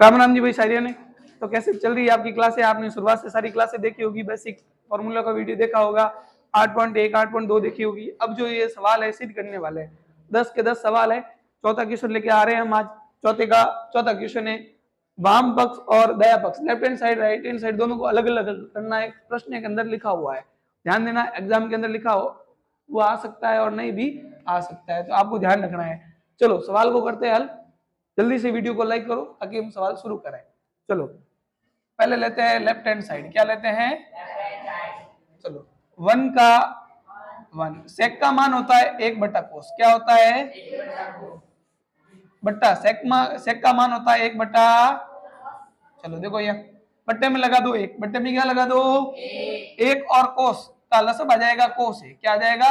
राम राम जी भाई सारिया ने। तो कैसे चल रही है आपकी क्लासें? आपने शुरुआत से सारी क्लासें देखी होगी, बेसिक फॉर्मूला का वीडियो देखा होगा, 8.1 8.2 देखी होगी। अब जो ये सवाल है सिद्ध करने वाले हैं, 10 के 10 सवाल है। चौथा क्वेश्चन लेके आ रहे हैं हम आज। चौथा क्वेश्चन है वाम पक्ष और दया पक्ष, left hand side right hand side दोनों को अलग अलग करना है। प्रश्न के अंदर लिखा हुआ है, ध्यान देना, एग्जाम के अंदर लिखा हो वो आ सकता है और नहीं भी आ सकता है, तो आपको ध्यान रखना है। चलो सवाल को करते हैं हल। जल्दी से वीडियो को लाइक करो ताकि हम सवाल शुरू करें। चलो पहले लेते हैं लेफ्ट हैंड साइड। क्या लेते हैं? चलो 1 का 1 सेक का मान होता है 1/कोस। क्या होता है? बट्टा सेक का मान होता है 1/। चलो देखो ये बट्टे में लगा दो 1, बट्टे में क्या लगा दो 1 और कोस का लसब आ जाएगा कोस है। क्या आ जाएगा?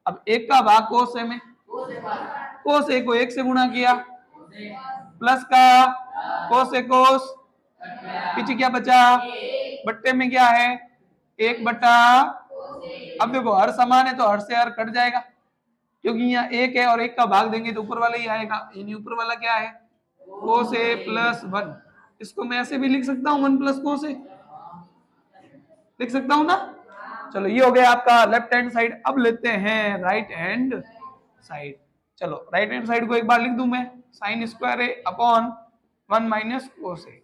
अब 1 का भाग कोस है में, कोस ए को 1 से गुणा किया, प्लस का कोस ए कोस, पीछे क्या बचा? बट्टे में क्या है 1/। अब देखो हर समान है तो हर से हर कट जाएगा, क्योंकि यहाँ 1 है और 1 का भाग देंगे तो ऊपर वाला ही आएगा। यानी ऊपर वाला क्या है कोस ए प्लस 1। इसको मैं ऐसे भी लिख सकता हूँ 1 प्लस कोस ए, लिख सकता हूँ ना। चलो ये हो गया आपका लेफ्ट हैंड साइड। अब लेते हैं राइट हैंड साइड। चलो राइट हैंड साइड को एक बार लिख दूं मैं, साइन स्क्वायर ए अपॉन 1 माइनस कोस ए।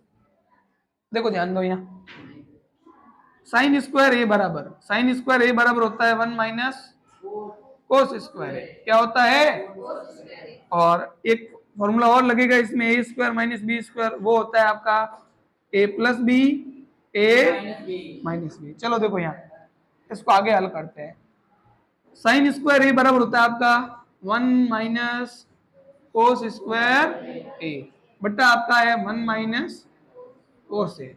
देखो ध्यान दो, यहाँ साइन स्क्वायर ए बराबर होता है 1 माइनस कोस स्क्वायर ए। क्या होता है? और एक फॉर्मूला और लगेगा इसमें, ए स्क्वायर माइनस बी स्क्वायर, वो होता है आपका ए प्लस बी ए माइनस बी। चलो देखो यहाँ इसको आगे हल करते हैं। साइन स्क्वायर ए बराबर होता है आपका 1 माइनस कोस स्क्वायर ए बट्टा आपका है 1 माइनस कोस ए।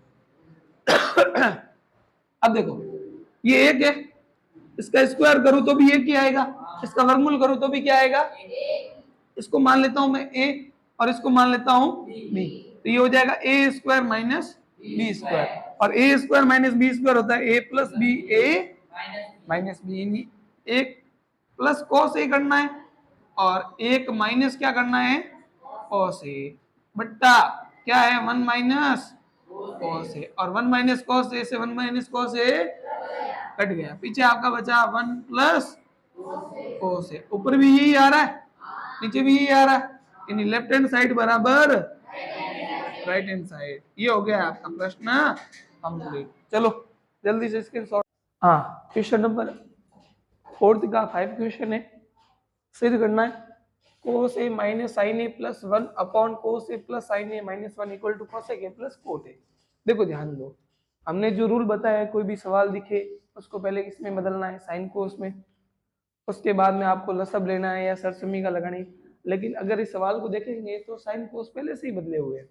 अब देखो ये 1 है, इसका स्क्वायर करूं तो भी 1 ही आएगा, इसका वर्गमूल करूं तो भी क्या आएगा? इसको मान लेता हूं मैं a और इसको मान लेता हूं b, तो ये हो जाएगा a square minus B square. और a square minus B square होता है a plus B a minus B. एक प्लस कोस ए करना है और एक माइनस क्या करना है कोस ए बट्टा क्या है 1 माइनस कोस ए। और 1 माइनस कोस ए से 1 माइनस कोस ए कट गया, पीछे आपका बचा 1 प्लस कोस ए। ऊपर भी यही आ रहा है, नीचे भी यही आ रहा है, यानी लेफ्ट हैंड साइड बराबर राइट हैंड साइड। ये हो गया आपका प्रश्न कंप्लीट। चलो जल्दी से स्क्रीनशॉट। हाँ क्वेश्चन नंबर 4 का 5 क्वेश्चन है, सिद्ध करना है cos A minus sine A plus 1 upon cos A plus sine A minus 1 equal to cosec A plus cot A. देखो ध्यान दो, हमने जो रूल बताया है कोई भी सवाल दिखे उसको पहले इसमें बदलना है साइन कोस में, उसके बाद में आपको लसब लेना है या सरसमी का लगानी है। लेकिन अगर इस सवाल को देखेंगे तो साइन कोस पहले से ही बदले हुए हैं,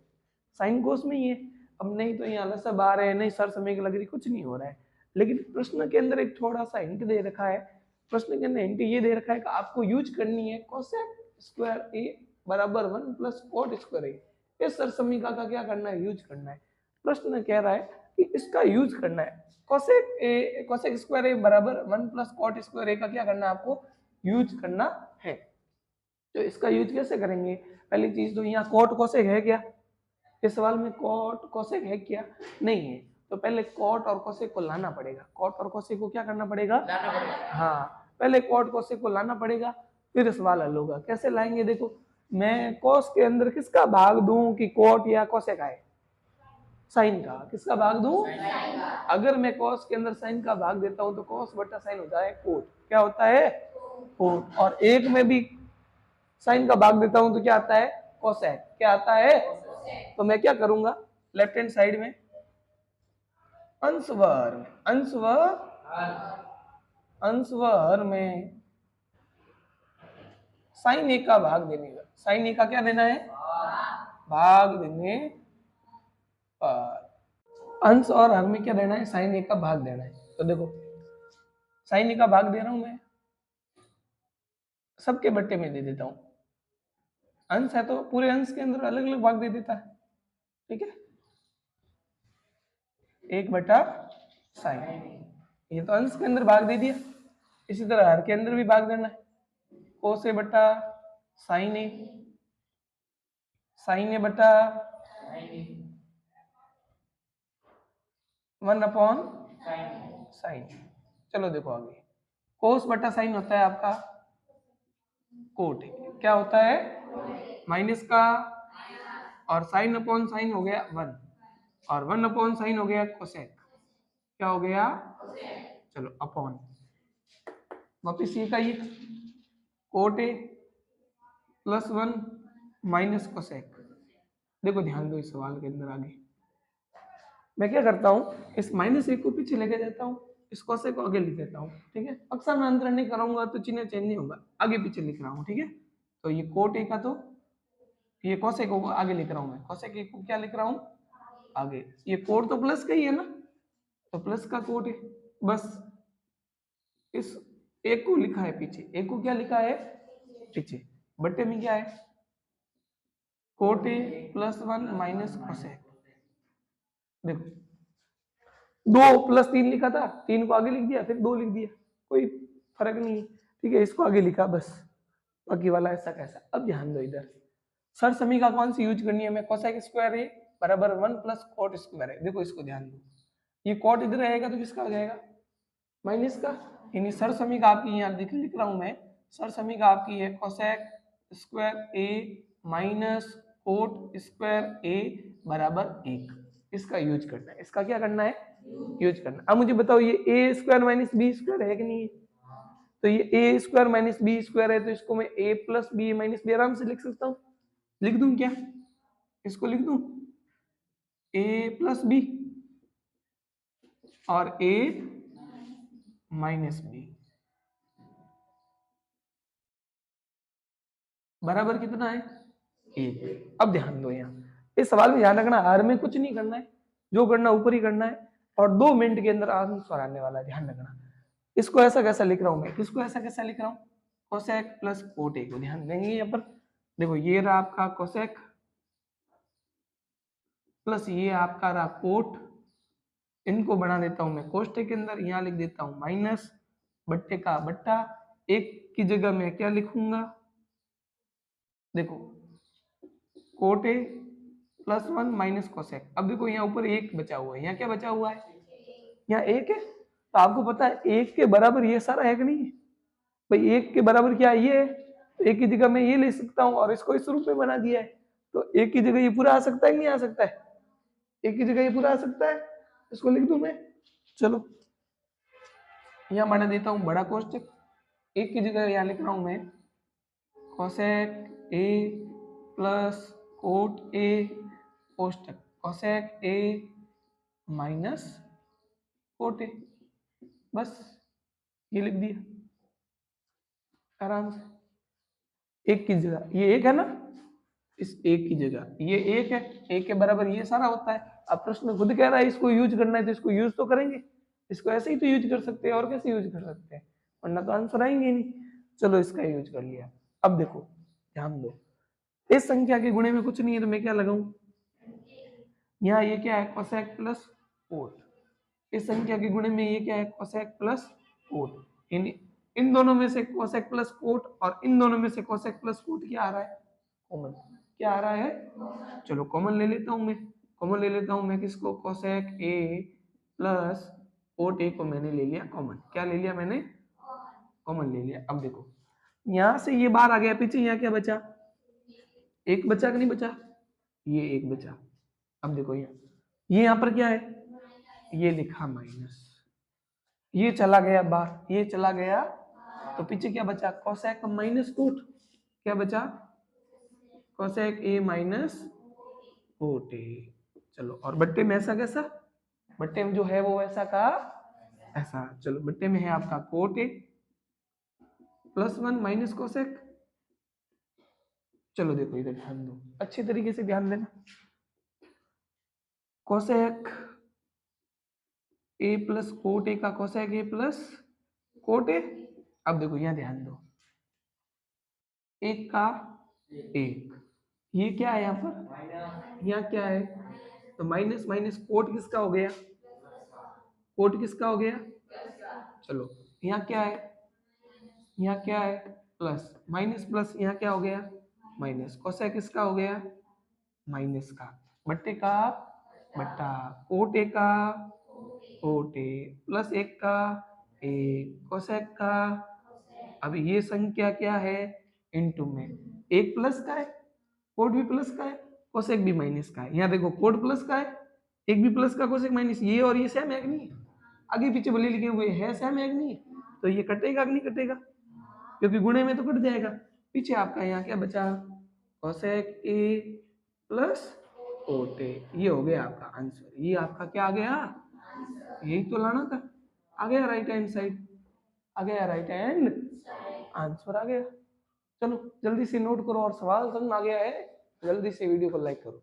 साइन कोस में ही है। अब नहीं तो यहाँ लसब आ रहे हैं, नहीं सरसमी का लग रही, कुछ नहीं हो रहा है। लेकिन प्रश्न के अंदर एक थोड़ा सा हिंट दे रखा है, प्रश्न के अंदर हिंट ये दे रखा है कि आपको यूज करनी है कोसेक स्क्वायर ए बराबर 1 प्लस कोट स्क्वायर ए। इस सरसमीका का क्या करना है? यूज करना है। प्रश्न कह रहा है कि इसका यूज करना है, कोसेक स्क्वायर ए बराबर 1 प्लस कोट स्क्वायर ए का क्या करना है? आपको यूज करना है। तो इसका यूज कैसे करेंगे? पहली चीज तो यहाँ कोट कोसेक है क्या? इस सवाल में कोट कोसेक है क्या? नहीं है, तो पहले कोट और कोसेक को लाना पड़ेगा। कोट और कोसेक को क्या करना पड़ेगा? लाना पड़ेगा। हाँ पहले कोट कोसेक को लाना पड़ेगा, फिर सवाल हल होगा। कैसे लाएंगे? देखो मैं कोस के अंदर किसका भाग दूं कि कोट या कोसेक आए? साइन का। किसका भाग दूं? अगर मैं कोस के अंदर साइन का भाग देता हूं तो कोस बटा साइन होता है कोट। क्या होता है? कोट। और एक में भी साइन का भाग देता हूं तो क्या आता है? कोसेक। क्या आता है? तो मैं क्या करूंगा, लेफ्ट हैंड साइड में अंशवर में साइन ए का भाग देने का, साइन ए का क्या देना है? भाग देने पर अंश और हर में क्या देना है? साइन ए का भाग देना है। तो देखो साइन ए का भाग दे रहा हूं मैं, सबके बट्टे में दे देता हूं। अंश है तो पूरे अंश के अंदर अलग अलग भाग दे देता है, ठीक है, 1/साइन। ये तो अंश के अंदर भाग दे दिया, इसी तरह हर के अंदर भी भाग देना है। कोस ए बटा साइन ए बटा 1 अपॉन साइन। चलो देखो आगे, कोस बटा साइन होता है आपका कोट, क्या होता है माइनस का, और साइन अपॉन साइन हो गया 1, और 1 अपॉन साइन हो गया कोसेक, क्या हो गया, चलो अपॉन, वापिस ये का ये cot A plus 1 minus cosec. देखो ध्यान दो इस सवाल के अंदर आगे मैं क्या करता हूँ, इस माइनस एक को पीछे लेके जाता हूँ, इस कोसेक को आगे लिख देता हूँ, ठीक है। अक्सर मैं अंतर नहीं करूंगा तो चिन्ह चेंज नहीं होगा, आगे पीछे लिख रहा हूँ, ठीक है। तो ये कोट ए का, तो ये कोसेक को आगे लिख रहा हूँ मैं, कोसेक ए को क्या लिख रहा हूँ आगे, ये कोट तो प्लस का ही है ना, तो प्लस का कोट है, बस इस एक को लिखा है पीछे, एक को क्या लिखा है पीछे, बट्टे में क्या है cot A plus 1 minus cosec. देखो 2 प्लस 3 लिखा था, 3 को आगे लिख दिया, फिर 2 लिख दिया, कोई फर्क नहीं है, ठीक है। इसको आगे लिखा बस, बाकी वाला ऐसा कैसा। अब ध्यान दो इधर, सर समीका कौन सी यूज करनी है, मैं कोसेक स्क्वायर ए बराबर 1 प्लस कोट स्क्वायर है। देखो इसको ध्यान दो, ये कोट इधर रहेगा तो किसका हो जाएगा माइनस का, यानी सर समीका आपकी यहाँ लिख रहा हूं मैं, सर समीका आपकी है कोसेक स्क्वायर ए माइनस कोट स्क्वायर ए बराबर 1। इसका यूज करना है, इसका क्या करना है यूज करना। अब मुझे बताओ ये ए स्क्वायर माइनस बी स्क्वायर है कि नहीं है, तो ये ए स्क्वायर माइनस बी स्क्वायर है, तो इसको मैं ए प्लस बी माइनस बी आराम से लिख सकता हूँ, लिख दूं क्या, इसको लिख दूं ए प्लस बी और ए माइनस बी बराबर कितना है 1। अब ध्यान दो यहाँ इस सवाल में ध्यान रखना, आर में कुछ नहीं करना है, जो करना ऊपर ही करना है, और 2 मिनट के अंदर आंसर आने वाला है, ध्यान रखना। इसको ऐसा कैसा लिख रहा हूं मैं, इसको ऐसा कैसा लिख रहा हूँ कोसेक प्लस कोट ए को ध्यान देंगे यहाँ पर। देखो ये रहा आपका कोसेक प्लस ये आपका रहा कोट, इनको बना देता हूं मैं कोष्टक के अंदर, यहाँ लिख देता हूं माइनस बट्टे का बट्टा, एक की जगह मैं क्या लिखूंगा, देखो cot A plus 1 minus cosec. अब देखो यहाँ ऊपर एक बचा हुआ है, यहाँ क्या बचा हुआ है, यहाँ एक है, तो आपको पता है एक के बराबर ये सारा है कि नहीं, भाई एक के बराबर क्या ये है, तो एक की जगह मैं ये ले सकता हूँ और इसको इस रूप में बना दिया है, तो एक की जगह ये पूरा आ सकता है नहीं आ सकता है, एक की जगह ये पूरा आ सकता है, इसको लिख दूं मैं। चलो यहाँ बना देता हूँ बड़ा कोष्टक, एक की जगह यहाँ लिख रहा हूं मैं cosec A plus cot A कोष्टक cosec A minus cot A, बस ये लिख दिया आराम से। एक की जगह ये एक है ना, इस एक की जगह ये एक है, एक के बराबर ये सारा होता है। अब प्रश्न खुद कह रहा है इसको यूज करना है, तो इसको यूज तो करेंगे, इसको ऐसे ही तो यूज कर सकते हैं, और कैसे यूज कर सकते हैं, वरना तो आंसर आएंगे नहीं। चलो इसका यूज कर लिया। अब देखो ध्यान दो, इस संख्या के गुणे में कुछ नहीं है, तो मैं क्या लगाऊं, यहाँ ये क्या है कोसेक प्लस कोट, इस संख्या के गुणे में ये क्या है कोसेक प्लस कोट, इन दोनों में से कोसेक प्लस कोट और इन दोनों में से कोसेक प्लस कोट क्या आ रहा है कॉमन, क्या आ रहा है, चलो कॉमन ले लेता हूं मैं, कॉमन ले लेता हूं मैं किसको कोसेक ए प्लस कोट ए को मैंने ले लिया कॉमन, क्या ले लिया मैंने कॉमन ले लिया। अब देखो यहां से ये बाहर आ गया, पीछे यहाँ क्या बचा, एक बचा कि नहीं बचा, ये एक बचा। अब देखो ये यहाँ पर क्या है, ये लिखा माइनस, ये चला गया बाहर, ये चला गया, तो पीछे क्या बचा कोसेक माइनस कोट, क्या बचा कोसेक ए माइनस कोट ए। चलो और बट्टे में ऐसा कैसा, बट्टे में जो है वो ऐसा का ऐसा, चलो बट्टे में है आपका cot A plus 1 minus cosec. चलो देखो इधर ध्यान दो, अच्छे तरीके से ध्यान देना, cosec A plus cot A का cosec A plus cot A. अब देखो यहाँ ध्यान दो, एक का एक, ये क्या है यहाँ पर, यहाँ क्या है, तो माइनस माइनस कोट किसका हो गया, कोट किसका हो गया, चलो यहाँ क्या है, यहाँ क्या है प्लस माइनस प्लस, यहाँ क्या हो गया माइनस, कोसेक किसका हो गया माइनस का, बट्टे का बट्टा, कोट ए का कोट ए, प्लस एक का एक, कोसेक का। अब ये संख्या क्या है, इनटू में, एक प्लस का है, कोट भी प्लस का है, कोसेक भी माइनस का है। यहाँ देखो कोट प्लस का है, एक भी प्लस का, कोसेक माइनस, ये और ये सेम है कि नहीं, आगे पीछे भले लिखे हुए है, सेम है कि नहीं, तो ये कटेगा कि नहीं कटेगा, क्योंकि गुणे में तो कट जाएगा। पीछे आपका यहाँ क्या बचा, कोसेक ए प्लस कोट ए, ये हो गया आपका आंसर। ये आपका क्या आ गया, यही तो लाना था, आ गया राइट हैंड साइड, आ गया राइट हैंड आंसर आ गया। चलो जल्दी से नोट करो, और सवाल समझ में आ गया है, जल्दी से वीडियो को लाइक करो।